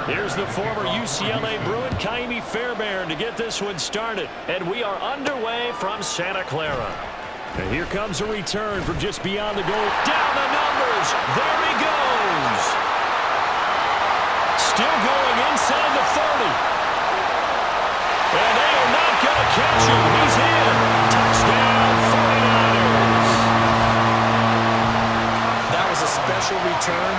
Here's the former UCLA Bruin, Kaimi Fairbairn, to get this one started. And we are underway from Santa Clara. And here comes a return from just beyond the goal. Down the numbers. There he goes. Still going inside the 30. And they are not going to catch him. He's in. Touchdown, 49ers. That was a special return,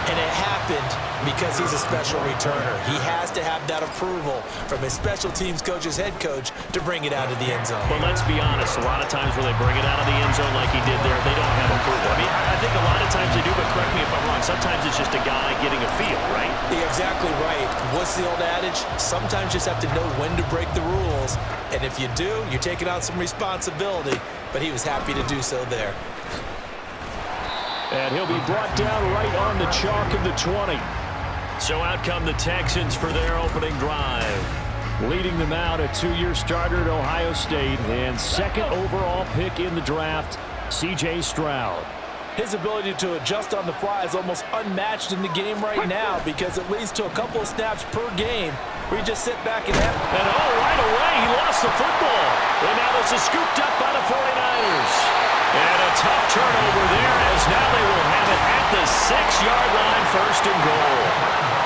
and it happened because he's a special returner. He has to have that approval from his special teams coach's head coach to bring it out of the end zone. But let's be honest, a lot of times when they bring it out of the end zone like he did there, they don't have approval. I mean, I think a lot of times they do, but correct me if I'm wrong. Sometimes it's just a guy getting a feel, right? You're exactly right. What's the old adage? Sometimes you just have to know when to break the rules. And if you do, you're taking on some responsibility. But he was happy to do so there. And he'll be brought down right on the chalk of the 20. So out come the Texans for their opening drive. Leading them out, a two-year starter at Ohio State and second overall pick in the draft, C.J. Stroud. His ability to adjust on the fly is almost unmatched in the game right now because it leads to a couple of snaps per game where you just sit back and have... And right away, he lost the football. And now this is scooped up by the 49ers. And a tough turnover there as now they will have it at the 6-yard line, first and goal.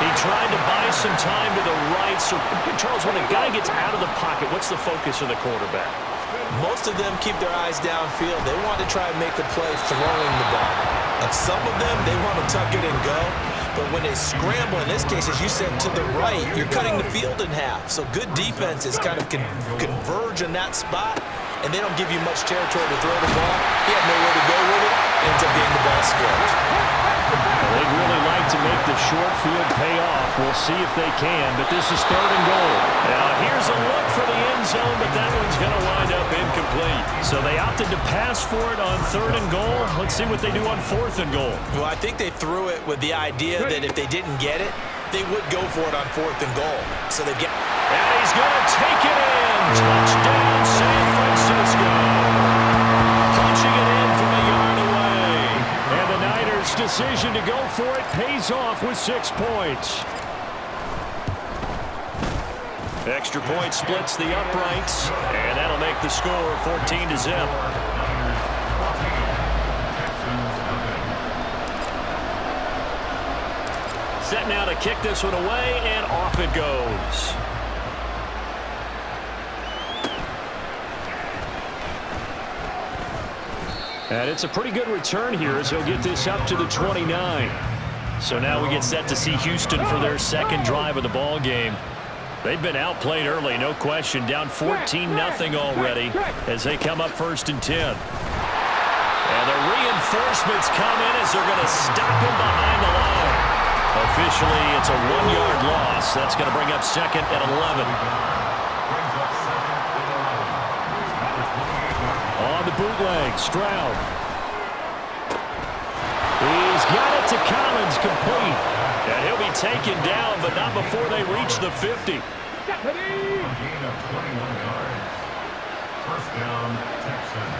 He tried to buy some time to the right. So, Charles, when a guy gets out of the pocket, what's the focus of the quarterback? Most of them keep their eyes downfield. They want to try and make a play throwing the ball. And some of them, they want to tuck it and go. But when they scramble, in this case, as you said, to the right, you're cutting the field in half. So good defenses kind of converge in that spot, and they don't give you much territory to throw the ball. He had nowhere to go with it. Ends up getting the ball stripped. They'd really like to make the short field pay off. We'll see if they can, but this is third and goal. Now, here's a look for the end zone, but that one's going to wind up incomplete. So they opted to pass for it on third and goal. Let's see what they do on fourth and goal. Well, I think they threw it with the idea that if they didn't get it, they would go for it on fourth and goal. So they get... And he's going to take it in. Touchdown, San Francisco. Punching it in from a yard away. And the Niners' decision to go for it pays off with 6 points. Extra point splits the uprights, and that'll make the score 14-0. Set now to kick this one away, and off it goes. And it's a pretty good return here as he'll get this up to the 29. So now we get set to see Houston for their second drive of the ball game. They've been outplayed early, no question, down 14-0 already as they come up first and 10. And the reinforcements come in as they're going to stop him behind the line. Officially, it's a 1-yard loss. That's going to bring up second and 11. On the bootleg, Stroud. He's got it to Collins, complete. And he'll be taken down, but not before they reach the 50. Gain of 21 yards. First down, Texans.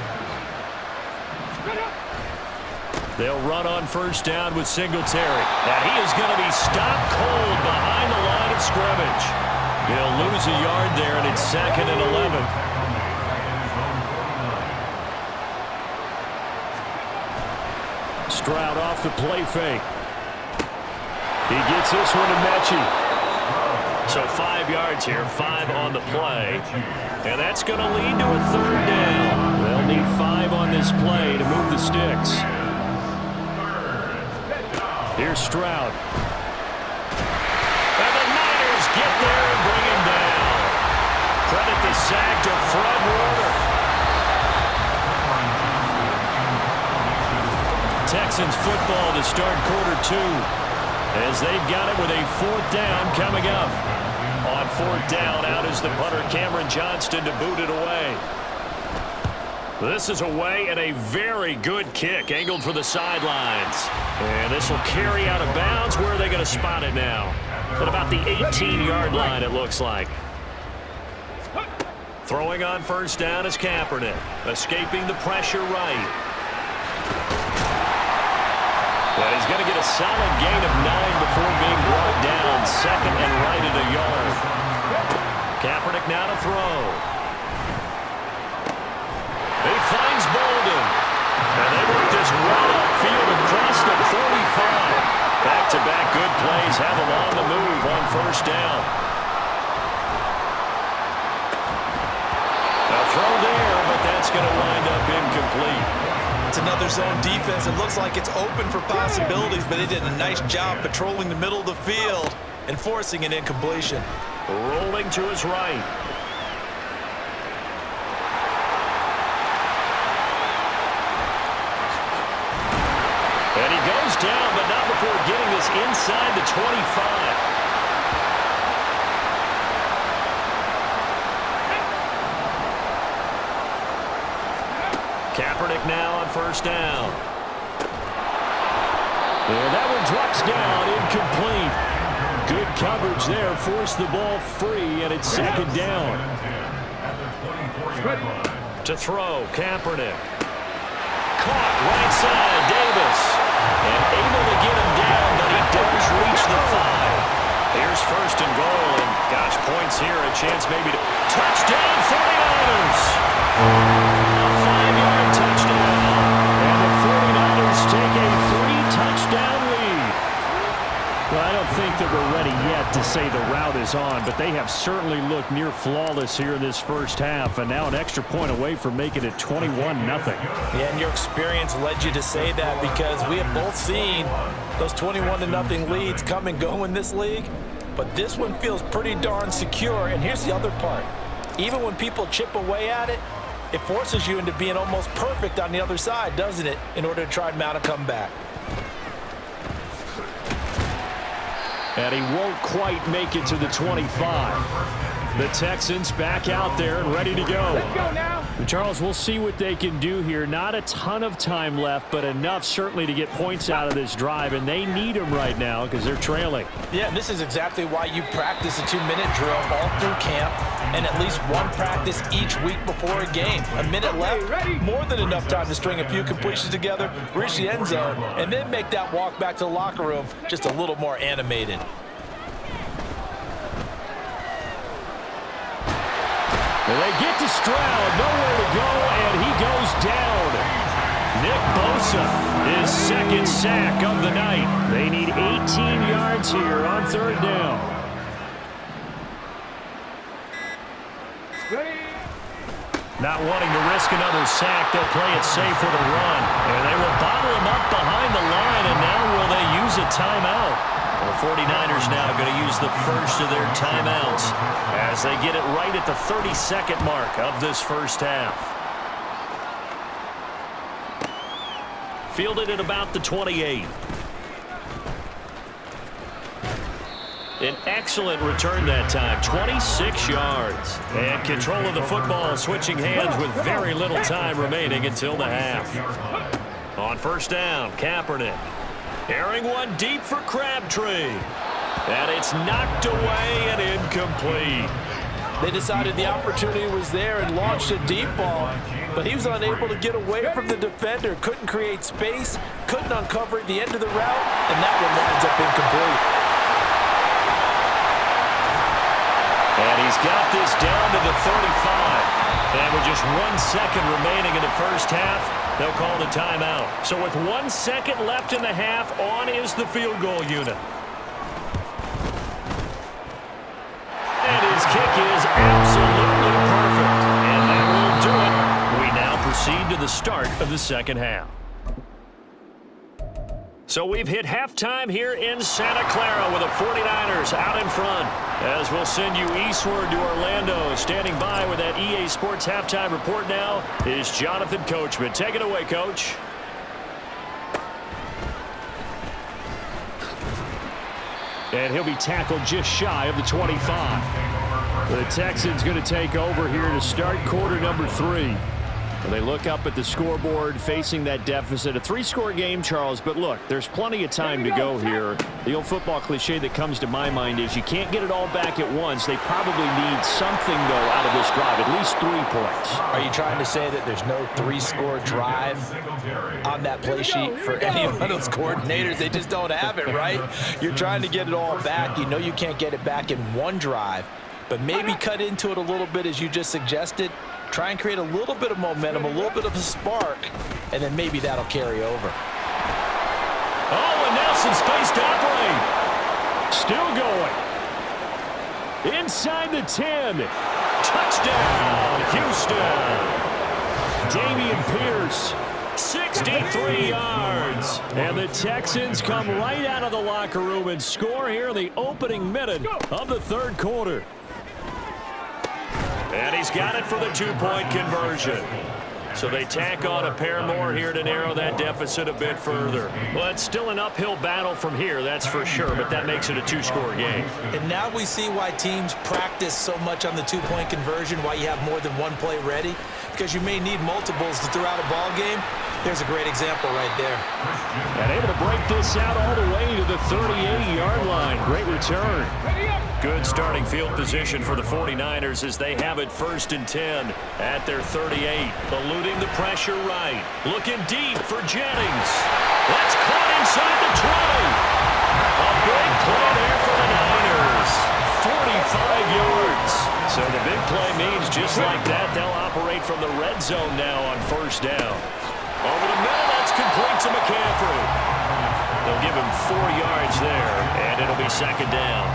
They'll run on first down with Singletary. And he is going to be stopped cold behind the line of scrimmage. He'll lose a yard there, and it's second and 11. Stroud off the play fake. He gets this one to Mechie. So 5 yards here, 5 on the play. And that's going to lead to a third down. They'll need 5 on this play to move the sticks. Here's Stroud. And the Niners get there and bring him down. Credit the sack to Fred Warner. Texans football to start quarter 2 as they've got it with a fourth down coming up. On fourth down, out is the punter Cameron Johnston to boot it away. This is away and a very good kick angled for the sidelines. And this will carry out of bounds. Where are they going to spot it now? At about the 18-yard line, it looks like. Throwing on first down is Kaepernick. Escaping the pressure right. And he's going to get a solid gain of 9 before being brought down. Second and right at a yard. Kaepernick now to throw. He finds Bolden. And they work this right upfield across the 45. Back-to-back good plays have him on the move on first down. A throw there, but that's going to wind up incomplete. It's another zone defense. It looks like it's open for possibilities, but they did a nice job patrolling the middle of the field and forcing an incompletion. Rolling to his right. And he goes down, but not before getting this inside the 25. Kaepernick now on first down. And that one drops down, incomplete. Good coverage there, forced the ball free, and it's second down. To throw, Kaepernick. Caught right side, Davis. And able to get him down, but he does reach the 5. Here's first and goal, and gosh, points here, a chance maybe to touchdown 49ers. A 5-yard touchdown, and the 49ers take a 3-touchdown lead. Well, I don't think that we're ready yet to say the route is on, but they have certainly looked near flawless here in this first half, and now an extra point away from making it 21-0. Yeah, and your experience led you to say that because we have both seen those 21-0 leads come and go in this league, but this one feels pretty darn secure, and here's the other part. Even when people chip away at it, it forces you into being almost perfect on the other side, doesn't it, in order to try and mount a comeback. And he won't quite make it to the 25. The Texans back out there and ready to go. Let's go now. Charles, we'll see what they can do here. Not a ton of time left, but enough certainly to get points out of this drive, and they need them right now because they're trailing. Yeah, and this is exactly why you practice a 2-minute drill all through camp and at least one practice each week before a game. A minute left, more than enough time to string a few completions together, reach the end zone, and then make that walk back to the locker room just a little more animated. They get to Stroud, nowhere to go, and he goes down. Nick Bosa, his second sack of the night. They need 18 yards here on third down. Not wanting to risk another sack, they'll play it safe with a run. And they will bottle him up behind the line, and now will they use a timeout? The 49ers now going to use the first of their timeouts as they get it right at the 30-second mark of this first half. Fielded at about the 28. An excellent return that time, 26 yards. And control of the football switching hands with very little time remaining until the half. On first down, Kaepernick. Airing one deep for Crabtree. And it's knocked away and incomplete. They decided the opportunity was there and launched a deep ball, but he was unable to get away from the defender, couldn't create space, couldn't uncover at the end of the route, and that one winds up incomplete. And he's got this down to the 35. And with just 1 second remaining in the first half, they'll call the timeout. So with 1 second left in the half, on is the field goal unit. And his kick is absolutely perfect. And that will do it. We now proceed to the start of the second half. So we've hit halftime here in Santa Clara with the 49ers out in front. As we'll send you eastward to Orlando. Standing by with that EA Sports halftime report now is Jonathan Coachman. Take it away, Coach. And he'll be tackled just shy of the 25. The Texans going to take over here to start quarter number 3. They look up at the scoreboard facing that deficit. A 3-score game, Charles, but look, there's plenty of time to go here. The old football cliche that comes to my mind is you can't get it all back at once. They probably need something, though, out of this drive, at least 3 points. Are you trying to say that there's no 3-score drive on that play sheet for any one of those coordinators? They just don't have it, right? You're trying to get it all back. You know you can't get it back in one drive, but maybe cut into it a little bit as you just suggested. Try and create a little bit of momentum, a little bit of a spark, and then maybe that'll carry over. Oh, and now some space to operate. Still going. Inside the 10. Touchdown, Houston. Damian Pierce, 63 yards. And the Texans come right out of the locker room and score here in the opening minute of the 3rd quarter. And he's got it for the 2-point conversion. So they tack on a pair more here to narrow that deficit a bit further. Well, it's still an uphill battle from here, that's for sure, but that makes it a 2-score game. And now we see why teams practice so much on the 2-point conversion, why you have more than one play ready, because you may need multiples to throw out a ball game. Here's a great example right there. And able to break this out all the way to the 38-yard line. Great return. Good starting field position for the 49ers as they have it 1st and 10 at their 38. Eluding the pressure right. Looking deep for Jennings. That's caught inside the 20. A big play there for the Niners. 45 yards. So the big play means just like that, they'll operate from the red zone now on 1st down. Over the middle, that's complete to McCaffrey. They'll give him 4 yards there, and it'll be 2nd down.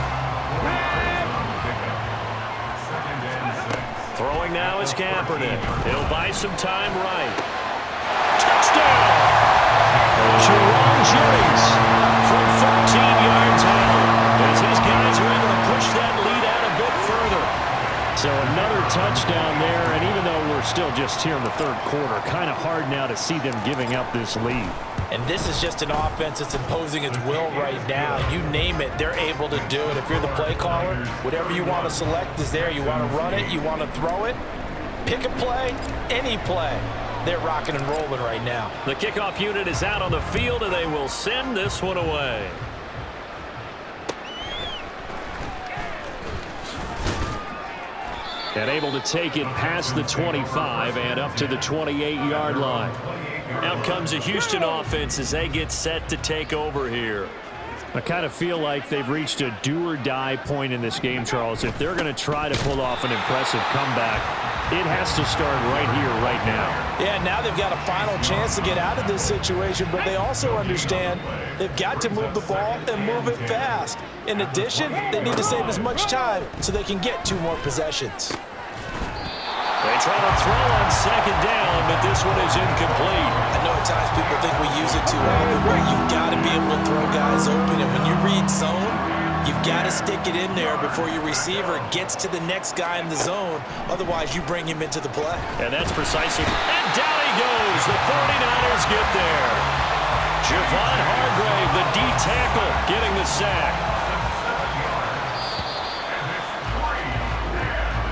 Throwing now is Kaepernick. He'll buy some time right. Touchdown! Jerome Jennings from 14 yards out as his guys are able to push that lead out a bit further. So another touchdown there, and even though we're still just here in the 3rd quarter, kind of hard now to see them giving up this lead. And this is just an offense that's imposing its will right now. You name it, they're able to do it. If you're the play caller, whatever you want to select is there. You want to run it, you want to throw it, pick a play, any play. They're rocking and rolling right now. The kickoff unit is out on the field, and they will send this one away. And able to take it past the 25 and up to the 28-yard line. Out comes a Houston offense as they get set to take over here. I kind of feel like they've reached a do-or-die point in this game, Charles. If they're going to try to pull off an impressive comeback, it has to start right here, right now. Yeah, now they've got a final chance to get out of this situation, but they also understand they've got to move the ball and move it fast. In addition, they need to save as much time so they can get 2 more possessions. They try to throw on 2nd down, but this one is incomplete. I know at times people think we use it too often, but you've got to be able to throw guys open. And when you read zone, you've got to stick it in there before your receiver gets to the next guy in the zone. Otherwise, you bring him into the play. And that's precisely. And down he goes. The 49ers get there. Javon Hargrave, the D tackle, getting the sack.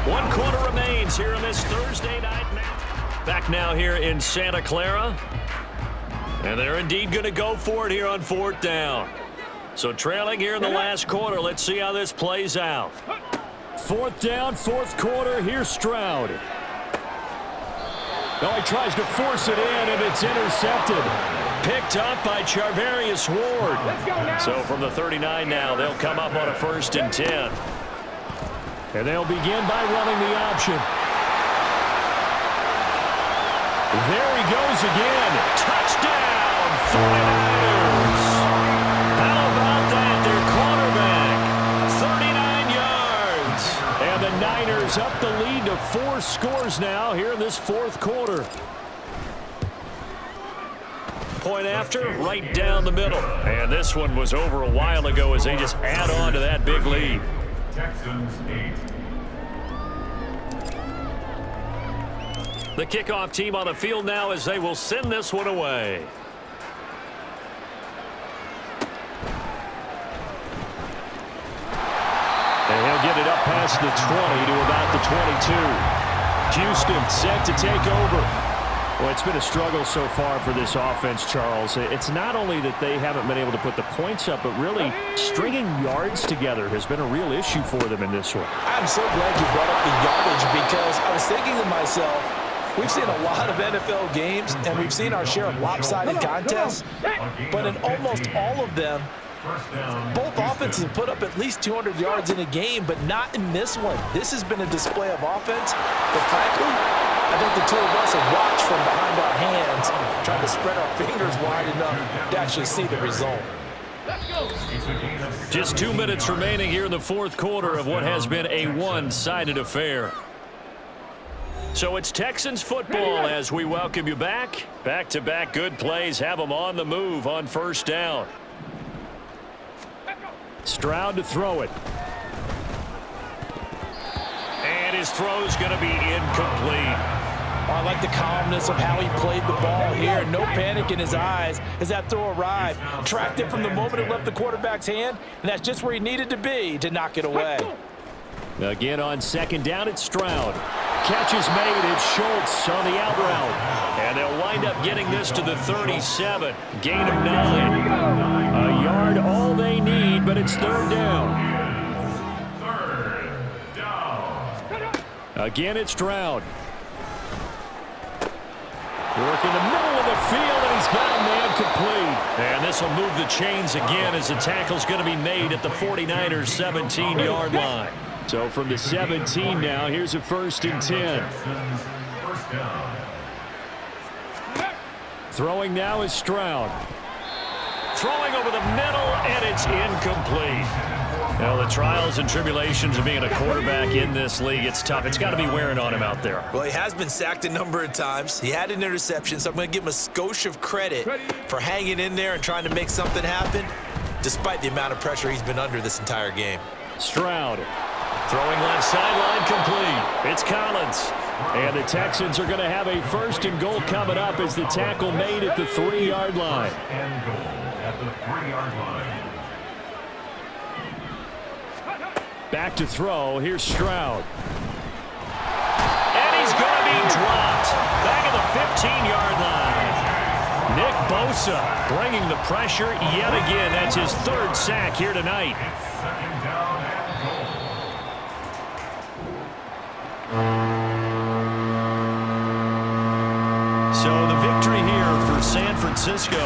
1 quarter remains here in this Thursday night match. Back now here in Santa Clara. And they're indeed going to go for it here on 4th down. So trailing here in the last quarter. Let's see how this plays out. 4th down, 4th quarter. Here's Stroud. Oh, he tries to force it in, and it's intercepted. Picked up by Charvarius Ward. So from the 39 now, they'll come up on a 1st and 10. And they'll begin by running the option. There he goes again. Touchdown, 49ers. How about that? Their quarterback, 39 yards. And the Niners up the lead to 4 scores now here in this 4th quarter. Point after, right down the middle. And this one was over a while ago as they just add on to that big lead. Texans 8. The kickoff team on the field now as they will send this one away. And he'll get it up past the 20 to about the 22. Houston set to take over. Well, it's been a struggle so far for this offense, Charles. It's not only that they haven't been able to put the points up, but really stringing yards together has been a real issue for them in this one. I'm so glad you brought up the yardage because I was thinking to myself, we've seen a lot of NFL games, and we've seen our share of lopsided contests, but in almost all of them, both offenses have put up at least 200 yards in a game, but not in this one. This has been a display of offense, but frankly, I think the two of us have watched from behind our hands, trying to spread our fingers wide enough to actually see the result. Just 2 minutes remaining here in the fourth quarter of what has been a one-sided affair. So it's Texans football as we welcome you back. Back-to-back good plays have them on the move on first down. Stroud to throw it. And his throw's going to be incomplete. I like the calmness of how he played the ball here. No panic in his eyes as that throw arrived. Tracked it from the moment it left the quarterback's hand, and that's just where he needed to be to knock it away. Again on second down, it's Stroud. Catch is made. It's Schultz on the out route. And they'll wind up getting this to the 37. Gain of 9. A yard all they need, but it's third down. Again, it's Stroud. Work in the middle of the field, and he's got a man complete. And this will move the chains again as the tackle's going to be made at the 49ers' 17-yard line. So from the 17 now, here's a 1st and 10. Throwing now is Stroud. Throwing over the middle, and it's incomplete. Well, the trials and tribulations of being a quarterback in this league, it's tough. It's got to be wearing on him out there. Well, he has been sacked a number of times. He had an interception, so I'm going to give him a skosh of credit for hanging in there and trying to make something happen, despite the amount of pressure he's been under this entire game. Stroud throwing left sideline complete. It's Collins. And the Texans are going to have a 1st and goal coming up as the tackle made at the 3-yard line. And goal at the 3-yard line. Back to throw. Here's Stroud. And he's going to be dropped. Back at the 15-yard line. Nick Bosa bringing the pressure yet again. That's his 3rd sack here tonight. Second down and goal. So the victory here for San Francisco.